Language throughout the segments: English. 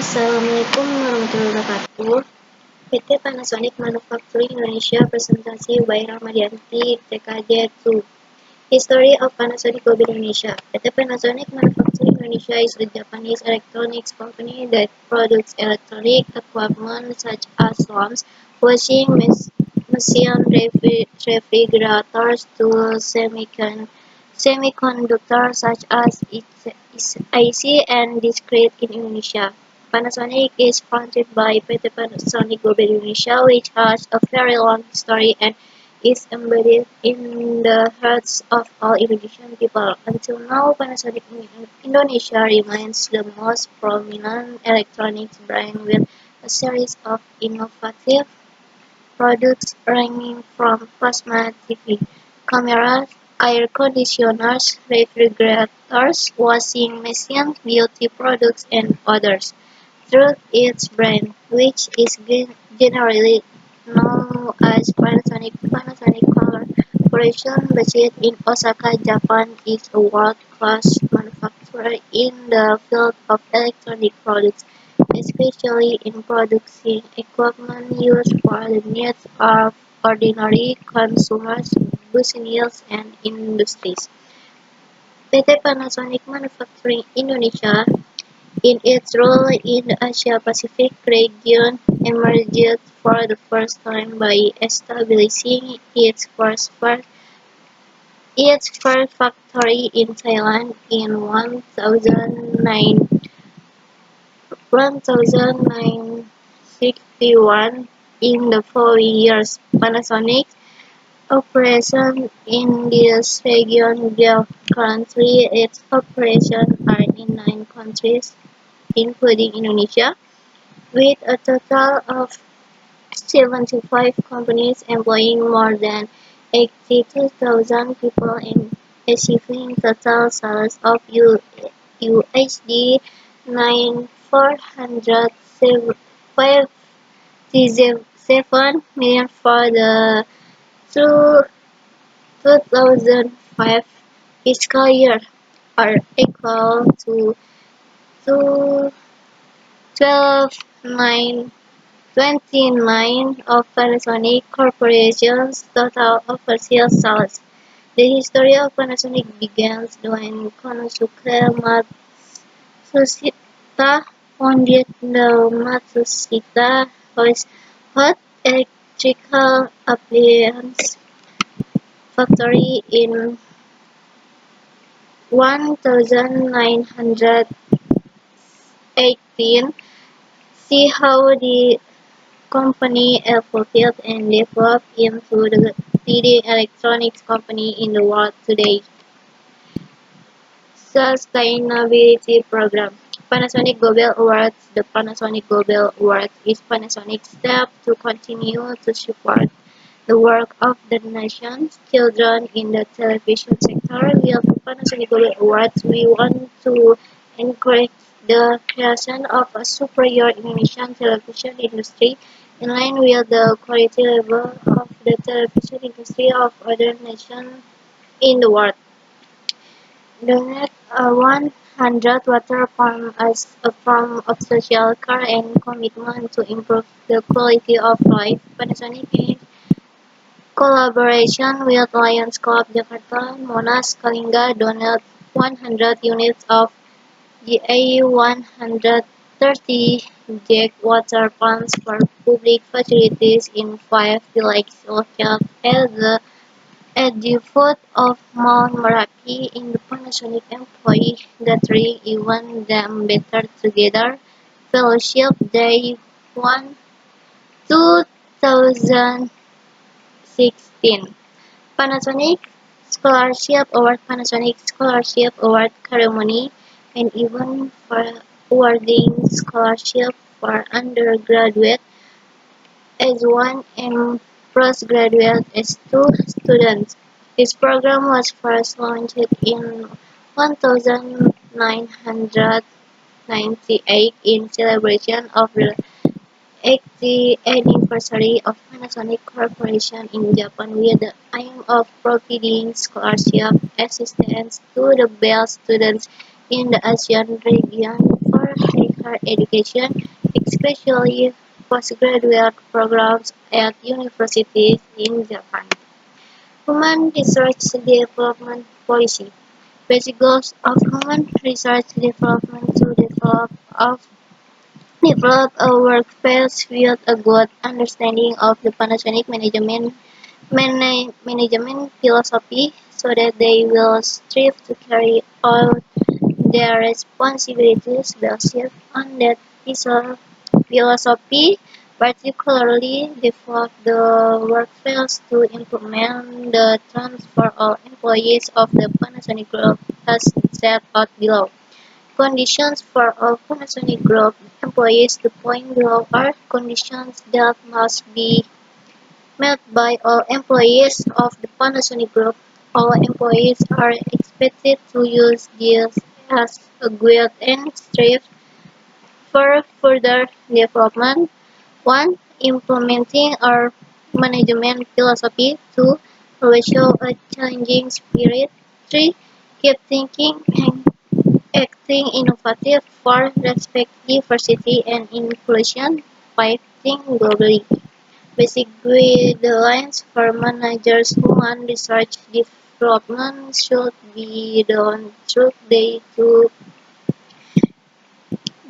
Assalamualaikum warahmatullahi wabarakatuh. PT Panasonic Manufacturing Indonesia presentasi by Ramadianti TKJ 2. History of Panasonic Group Indonesia. PT Panasonic Manufacturing Indonesia is a Japanese electronics company that produces electronic equipment such as lamps, washing machine, refrigerators, tools, semiconductors such as IC and discrete in Indonesia. Panasonic is fronted by PT Panasonic Group Indonesia, which has a very long history and is embedded in the hearts of all Indonesian people. Until now, Panasonic Indonesia remains the most prominent electronics brand with a series of innovative products ranging from plasma TV, cameras, air conditioners, refrigerators, washing machines, beauty products, and others. Through its brand, which is generally known as Panasonic, Panasonic Corporation, based in Osaka, Japan, is a world-class manufacturer in the field of electronic products, especially in producing equipment used for the needs of ordinary consumers, businesses, and industries. PT Panasonic Manufacturing Indonesia, in its role in the Asia-Pacific region, emerged for the first time by establishing its first factory in Thailand in 1961. In the following years, Panasonic's operations in this region grew. Currently, its operations are in 9 countries, including Indonesia, with a total of 75 companies employing more than 82,000 people and achieving total sales of USD 9,457 million for the 2005 fiscal year, or equal to 12.29 of Panasonic Corporation's total overseas sales. The history of Panasonic begins when Konosuke Matsushita founded the Matsushita Hot Electrical Appliance Factory in 1918. See how the company evolved and developed into the leading electronics company in the world today. Sustainability Program. Panasonic Global Awards. The Panasonic Global Awards is Panasonic's step to continue to support the work of the nation's children in the television sector. With the Panasonic Global Awards, we want to encourage the creation of a superior Indonesian television industry in line with the quality level of the television industry of other nations in the world. Donate 100 water from us from of social care and commitment to improve the quality of life. Panasonic in collaboration with Lions Club Jakarta, Monas, Kalinga donate 100 units of GA130 Jack water pumps for public facilities in 5 villages located at the foot of Mount Meraki. In the Panasonic Employee Gathering Event Them Better Together Fellowship Day 1 2016. Panasonic Scholarship Award. Panasonic Scholarship Award ceremony, an event for awarding scholarship for undergraduate S1 and postgraduate S2 students. This program was first launched in 1998 in celebration of the 80th anniversary of Panasonic Corporation in Japan, with the aim of providing scholarship assistance to the best students in the Asian region for higher education, especially postgraduate programs at universities in Japan. Human Research Development Policy. Basic goals of human research development to develop a workplace with a good understanding of the Panasonic management philosophy so that they will strive to carry out their responsibilities based on that philosophy, particularly develop the workplace to implement the transfer all employees of the Panasonic Group as set out below. Conditions for all Panasonic Group employees. The point below are conditions that must be met by all employees of the Panasonic Group. All employees are expected to use this as a guide and strive for further development. 1. Implementing our management philosophy. 2. Always show a challenging spirit. 3. Keep thinking and acting innovative. 4. Respect diversity and inclusion. 5. Think globally. Basic guidelines for managers. Human research development should be done through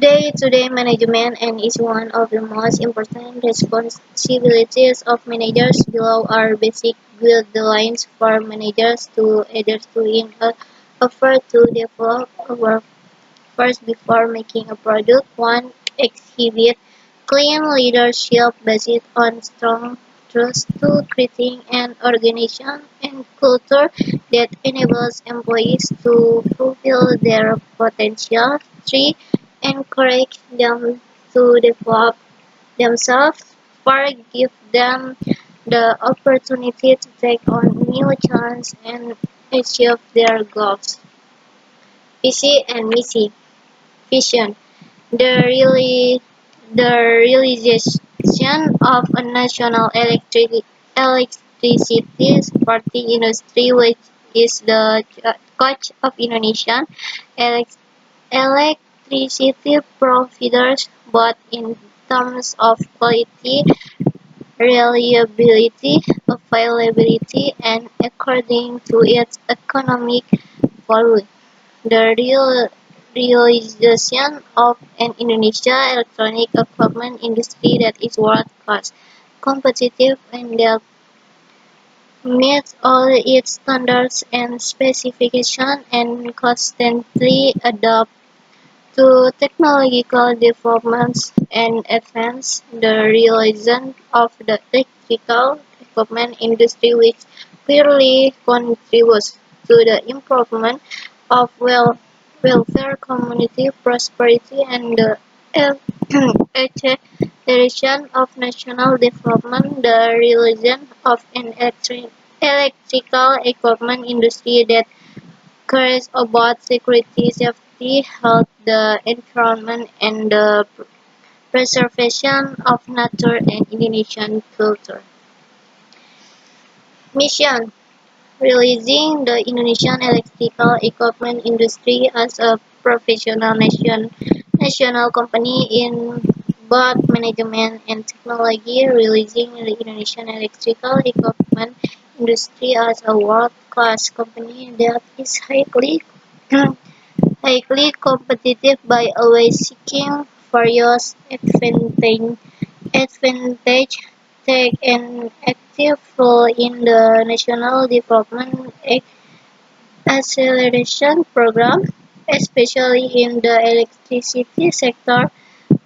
day-to-day management and is one of the most important responsibilities of managers. Below are basic guidelines for managers to adhere to in a effort to develop a workforce before making a product. 1. Exhibit clean leadership based on strong trust to creating an organization and culture that enables employees to fulfill their potential. 3. Encourage them to develop themselves. 4. Give them the opportunity to take on new challenges and achieve their goals. Vision and mission. Vision. The really the realization of a national electricity supporting industry, which is the coach of Indonesian elec- electricity providers, both in terms of quality, reliability, availability, and according to its economic value. The realization of an Indonesia electronic equipment industry that is world-class, competitive, and that meets all its standards and specifications and constantly adapt to technological developments and advance the realization of the electrical equipment industry, which clearly contributes to the improvement of welfare, community prosperity, and the acceleration of national development. The realization of an electrical equipment industry that cares about security, safety, health, the environment, and the preservation of nature and Indonesian culture. Mission: releasing the Indonesian electrical equipment industry as a professional national company in both management and technology, releasing the Indonesian electrical equipment industry as a world-class company that is highly competitive by always seeking various advantage, take an active role in the national development acceleration program, especially in the electricity sector,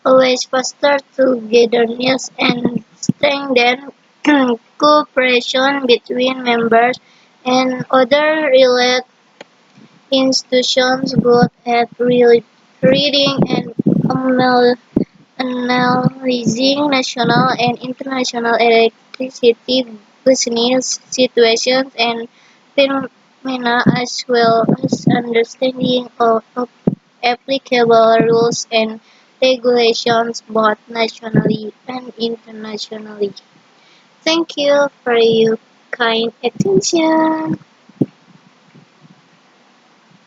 always foster togetherness and strengthen cooperation between members and other related institutions both at reading and analyzing national and international electricity business situations and phenomena as well as understanding of applicable rules and regulations both nationally and internationally. Thank you for your kind attention.